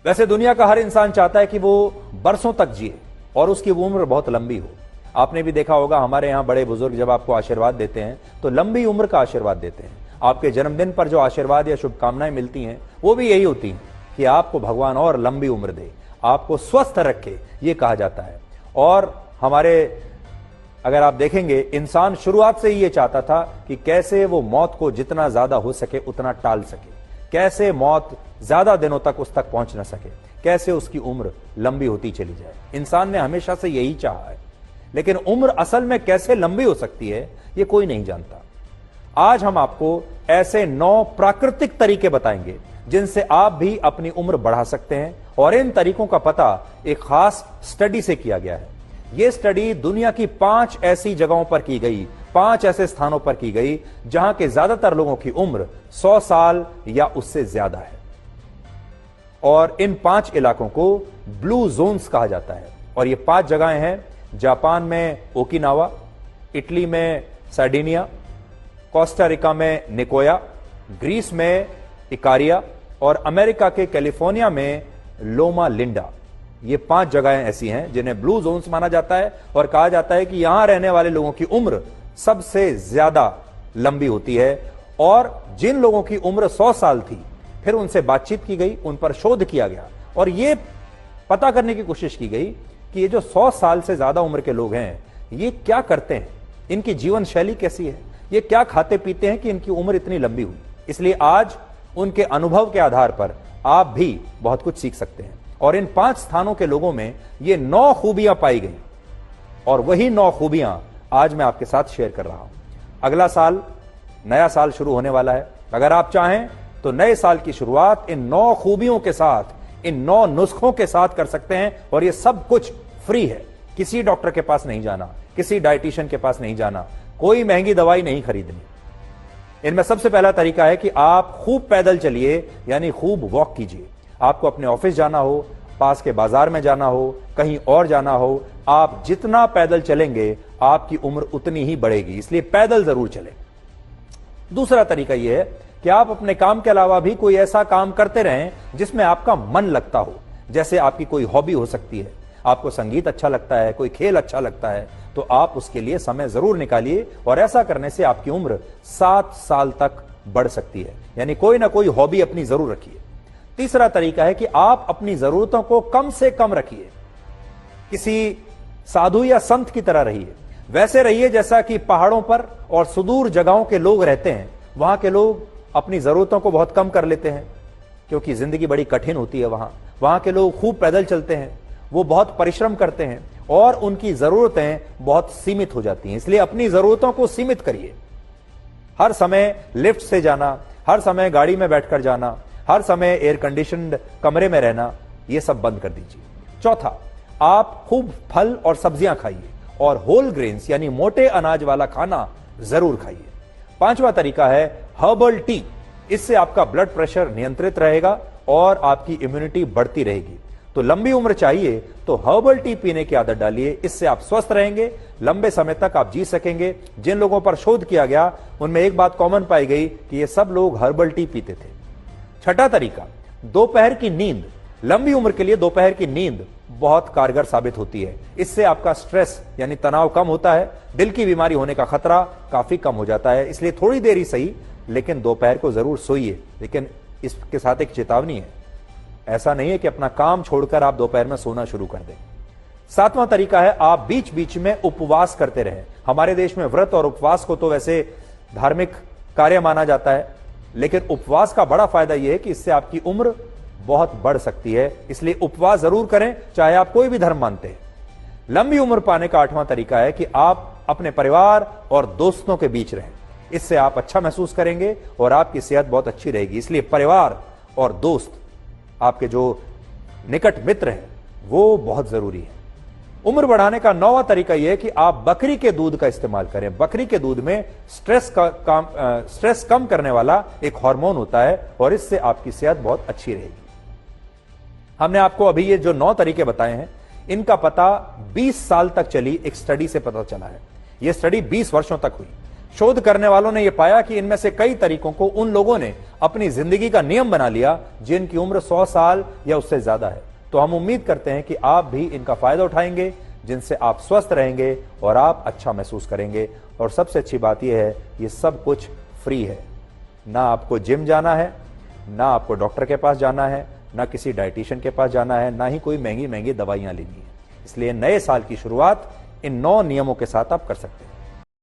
वैसे दुनिया का हर इंसान चाहता है कि वो बरसों तक जिए और उसकी उम्र बहुत लंबी हो। आपने भी देखा होगा, हमारे यहाँ बड़े बुजुर्ग जब आपको आशीर्वाद देते हैं तो लंबी उम्र का आशीर्वाद देते हैं। आपके जन्मदिन पर जो आशीर्वाद या शुभकामनाएं मिलती हैं वो भी यही होती हैं कि आपको भगवान और लंबी उम्र दे, आपको स्वस्थ रखे, ये कहा जाता है। और हमारे अगर आप देखेंगे, इंसान शुरुआत से ही ये चाहता था कि कैसे वो मौत को जितना ज्यादा हो सके उतना टाल सके, कैसे मौत ज्यादा दिनों तक उस तक पहुंच न सके, कैसे उसकी उम्र लंबी होती चली जाए। इंसान ने हमेशा से यही चाहा है, लेकिन उम्र असल में कैसे लंबी हो सकती है ये कोई नहीं जानता। आज हम आपको ऐसे 9 प्राकृतिक तरीके बताएंगे जिनसे आप भी अपनी उम्र बढ़ा सकते हैं, और इन तरीकों का पता एक खास स्टडी से किया गया है। यह स्टडी दुनिया की 5 ऐसी जगहों पर की गई, 5 ऐसे स्थानों पर की गई जहां के ज्यादातर लोगों की उम्र 100 साल या उससे ज्यादा है। और इन 5 इलाकों को ब्लू जोन्स कहा जाता है। और ये 5 जगहें हैं जापान में ओकिनावा, इटली में सार्डिनिया, कोस्टा रिका में निकोया, ग्रीस में इकारिया और अमेरिका के कैलिफोर्निया में लोमा लिंडा। ये 5 जगहें ऐसी हैं जिन्हें ब्लू जोन्स माना जाता है और कहा जाता है कि यहां रहने वाले लोगों की उम्र सबसे ज्यादा लंबी होती है। और जिन लोगों की उम्र 100 साल थी, फिर उनसे बातचीत की गई, उन पर शोध किया गया और यह पता करने की कोशिश की गई कि ये जो 100 साल से ज्यादा उम्र के लोग हैं ये क्या करते हैं, इनकी जीवन शैली कैसी है, ये क्या खाते पीते हैं कि इनकी उम्र इतनी लंबी हुई। इसलिए आज उनके अनुभव के आधार पर आप भी बहुत कुछ सीख सकते हैं। और इन 5 स्थानों के लोगों में ये 9 खूबियां पाई गई और वही 9 खूबियां आज मैं आपके साथ शेयर कर रहा हूं। अगला साल, नया साल शुरू होने वाला है। अगर आप चाहें तो नए साल की शुरुआत इन 9 खूबियों के साथ, इन 9 नुस्खों के साथ कर सकते हैं। और ये सब कुछ फ्री है, किसी डॉक्टर के पास नहीं जाना, किसी डाइटिशियन के पास नहीं जाना, कोई महंगी दवाई नहीं खरीदनी। इनमें सबसे पहला तरीका है कि आप खूब पैदल चलिए, यानी खूब वॉक कीजिए। आपको अपने ऑफिस जाना हो, पास के बाजार में जाना हो, कहीं और जाना हो, आप जितना पैदल चलेंगे आपकी उम्र उतनी ही बढ़ेगी, इसलिए पैदल जरूर चलें। दूसरा तरीका यह है कि आप अपने काम के अलावा भी कोई ऐसा काम करते रहें जिसमें आपका मन लगता हो। जैसे आपकी कोई हॉबी हो सकती है, आपको संगीत अच्छा लगता है, कोई खेल अच्छा लगता है, तो आप उसके लिए समय जरूर निकालिए। और ऐसा करने से आपकी उम्र 7 साल तक बढ़ सकती है, यानी कोई ना कोई हॉबी अपनी जरूर रखिए। तीसरा तरीका है कि आप अपनी जरूरतों को कम से कम रखिए, किसी साधु या संत की तरह रहिए। वैसे रहिए जैसा कि पहाड़ों पर और सुदूर जगहों के लोग रहते हैं। वहां के लोग अपनी जरूरतों को बहुत कम कर लेते हैं क्योंकि जिंदगी बड़ी कठिन होती है। वहां के लोग खूब पैदल चलते हैं, वो बहुत परिश्रम करते हैं और उनकी जरूरतें बहुत सीमित हो जाती हैं। इसलिए अपनी जरूरतों को सीमित करिए। हर समय लिफ्ट से जाना, हर समय गाड़ी में बैठकर जाना, हर समय एयर कंडीशनड कमरे में रहना, यह सब बंद कर दीजिए। चौथा, आप खूब फल और सब्जियां खाइए और होल ग्रेन्स यानी मोटे अनाज वाला खाना जरूर खाइए। 5वां तरीका है हर्बल टी। इससे आपका ब्लड प्रेशर नियंत्रित रहेगा और आपकी इम्यूनिटी बढ़ती रहेगी। तो लंबी उम्र चाहिए तो हर्बल टी पीने की आदत डालिए, इससे आप स्वस्थ रहेंगे, लंबे समय तक आप जी सकेंगे। जिन लोगों पर शोध किया गया उनमें एक बात कॉमन पाई गई कि ये सब लोग हर्बल टी पीते थे। छठा तरीका, दोपहर की नींद। लंबी उम्र के लिए दोपहर की नींद बहुत कारगर साबित होती है। इससे आपका स्ट्रेस यानी तनाव कम होता है, दिल की बीमारी होने का खतरा काफी कम हो जाता है। इसलिए थोड़ी देर ही सही, लेकिन दोपहर को जरूर सोइए। लेकिन इसके साथ एक चेतावनी है, ऐसा नहीं है कि अपना काम छोड़कर आप दोपहर में सोना शुरू कर दें। 7वां तरीका है आप बीच बीच में उपवास करते रहें। हमारे देश में व्रत और उपवास को तो वैसे धार्मिक कार्य माना जाता है, लेकिन उपवास का बड़ा फायदा यह है कि इससे आपकी उम्र बहुत बढ़ सकती है। इसलिए उपवास जरूर करें, चाहे आप कोई भी धर्म मानते हैं। लंबी उम्र पाने का 8वां तरीका है कि आप अपने परिवार और दोस्तों के बीच रहें। इससे आप अच्छा महसूस करेंगे और आपकी सेहत बहुत अच्छी रहेगी। इसलिए परिवार और दोस्त, आपके जो निकट मित्र हैं, वो बहुत जरूरी है। उम्र बढ़ाने का 9वां तरीका यह है कि आप बकरी के दूध का इस्तेमाल करें। बकरी के दूध में स्ट्रेस कम करने वाला एक हार्मोन होता है और इससे आपकी सेहत बहुत अच्छी रहेगी। हमने आपको अभी ये जो 9 तरीके बताए हैं, इनका पता 20 साल तक चली एक स्टडी से पता चला है। यह स्टडी 20 वर्षों तक हुई। शोध करने वालों ने यह पाया कि इनमें से कई तरीकों को उन लोगों ने अपनी जिंदगी का नियम बना लिया जिनकी उम्र 100 साल या उससे ज्यादा है। तो हम उम्मीद करते हैं कि आप भी इनका फायदा उठाएंगे, जिनसे आप स्वस्थ रहेंगे और आप अच्छा महसूस करेंगे। और सबसे अच्छी बात यह है, ये सब कुछ फ्री है। ना आपको जिम जाना है, ना आपको डॉक्टर के पास जाना है, ना किसी डाइटिशियन के पास जाना है, ना ही कोई महंगी महंगी दवाइयां लेनी है। इसलिए नए साल की शुरुआत इन 9 नियमों के साथ आप कर सकते हैं।